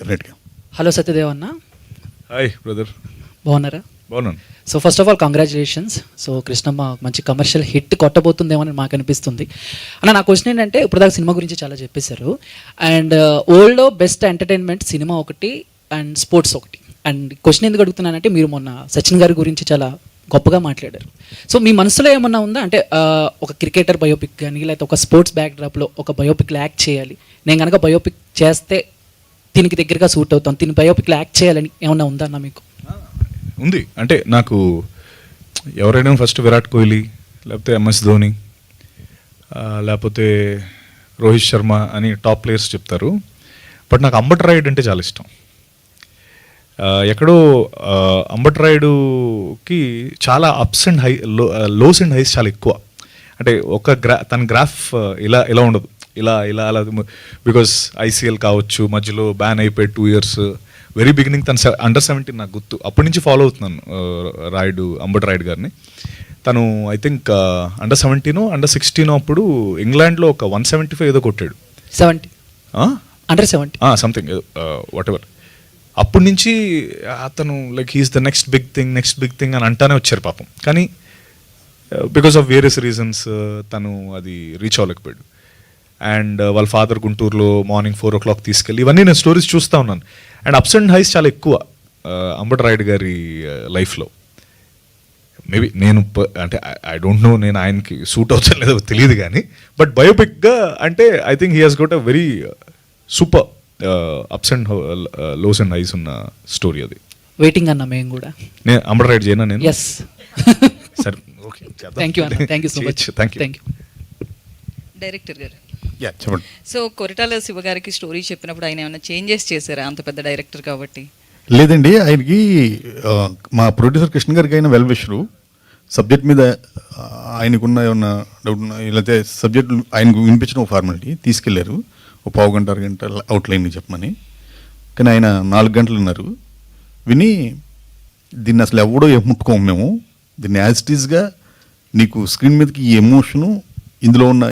డెఫినెట్గా. హలో సత్యదేవ్ అన్న, hi brother, బాగున్నారా? బాగున్నాను. So first of all congratulations. So Krishnamma మంచి కమర్షియల్ హిట్ కొట్టబోతుందేమో అని మాకు అనిపిస్తుంది. అన్న నా క్వశ్చన్ ఏంటంటే, ఇప్పుడు దాకా సినిమా గురించి చాలా చెప్పేశారు. And old best entertainment cinema ఒకటి అండ్ స్పోర్ట్స్ ఒకటి. అండ్ క్వశ్చన్ ఎందుకు అడుగుతున్నానంటే, మీరు మొన్న సచిన్ గారి గురించి చాలా గొప్పగా మాట్లాడారు. సో మీ మనసులో ఏమన్నా ఉందా అంటే, ఒక క్రికెటర్ బయోపిక్ కానీ లేకపోతే ఒక స్పోర్ట్స్ బ్యాక్డ్రాప్లో ఒక బయోపిక్లో యాక్ట్ చేయాలి, నేను కనుక బయోపిక్ చేస్తే దీనికి దగ్గరగా సూట్ అవుతాను, దీని బయోపిక్లో యాక్ట్ చేయాలని ఏమన్నా ఉందా అన్న మీకు? ఉంది. అంటే నాకు ఎవరైనా ఫస్ట్ విరాట్ కోహ్లీ, లేకపోతే ఎంఎస్ ధోని, లేకపోతే రోహిత్ శర్మ అని టాప్ ప్లేయర్స్ చెప్తారు. బట్ నాకు అంబట్ రాయుడు అంటే చాలా ఇష్టం. ఎక్కడో అంబట్ రాయుడుకి చాలా ups and lows and highs చాలా ఎక్కువ. అంటే ఒక తన గ్రాఫ్ ఇలా ఉండదు, ఇలా అలా. బికాస్ ఐసీఎల్ కావచ్చు, మధ్యలో బ్యాన్ అయిపోయి 2 years, వెరీ బిగినింగ్ తను అండర్ 17 నాకు గుర్తు, అప్పటి నుంచి ఫాలో అవుతున్నాను అంబట్ రాయుడు గారిని. తను ఐ థింక్ అండర్ 17 అండర్ 16 అప్పుడు ఇంగ్లాండ్లో ఒక 175 ఏదో కొట్టాడు. 70 అండర్ 70 సంథింగ్ వాట్ ఎవర్. అప్పటి నుంచి అతను like he's the next big thing అని అంటానే వచ్చారు పాపం. కానీ బికాస్ ఆఫ్ వేరియస్ రీజన్స్ తను అది రీచ్ అవ్వలేకపోయాడు. అండ్ వాళ్ళ ఫాదర్ గుంటూరులో మార్నింగ్ 4 o'clock తీసుకెళ్ళి, ఇవన్నీ నేను స్టోరీస్ చూస్తూ ఉన్నాను. అండ్ అప్స్ అండ్ హైస్ చాలా ఎక్కువ అంబట్ రాయుడు గారి లైఫ్లో. మేబీ నేను అంటే ఐ డోంట్ నో, నేను ఆయనకి సూట్ అవుతాను లేదో తెలియదు కానీ, బట్ బయోపిక్గా అంటే I think he has got a very super ups and lows and highs ఉన్న స్టోరీ అది. వెయిటింగ్ అన్న మేము కూడా. నేను అంబట్ రాయుడు చేయనా నేను? ఎస్. సరే, ఓకే, థ్యాంక్ యూ అన్న, thank you so much. Thank you. Director గారు, యా చెప్పండి. సో కొరటాల శివ గారికి స్టోరీ చెప్పినప్పుడు ఆయన ఏమైనా చేంజెస్ చేశారా, అంత పెద్ద డైరెక్టర్ కాబట్టి? లేదండి, ఆయనకి మా ప్రొడ్యూసర్ కృష్ణ గారికి అయిన వెల్ విషరు సబ్జెక్ట్ మీద ఆయనకున్న ఏమన్నా డౌట్ లేకపోతే సబ్జెక్ట్ ఆయనకు వినిపించిన ఒక ఫార్మాలిటీ తీసుకెళ్లారు, ఒక 1/2 గంట 2 గంట అవుట్లైన్ చెప్పమని. కానీ ఆయన 4 గంటలు ఉన్నారు. విని దీన్ని అసలు ఎవడో ముట్టుకోము మేము, దీన్ని యాజ్ ఇట్ ఈస్గా నీకు స్క్రీన్ మీదకి ఈ ఎమోషను ఇందులో ఉన్న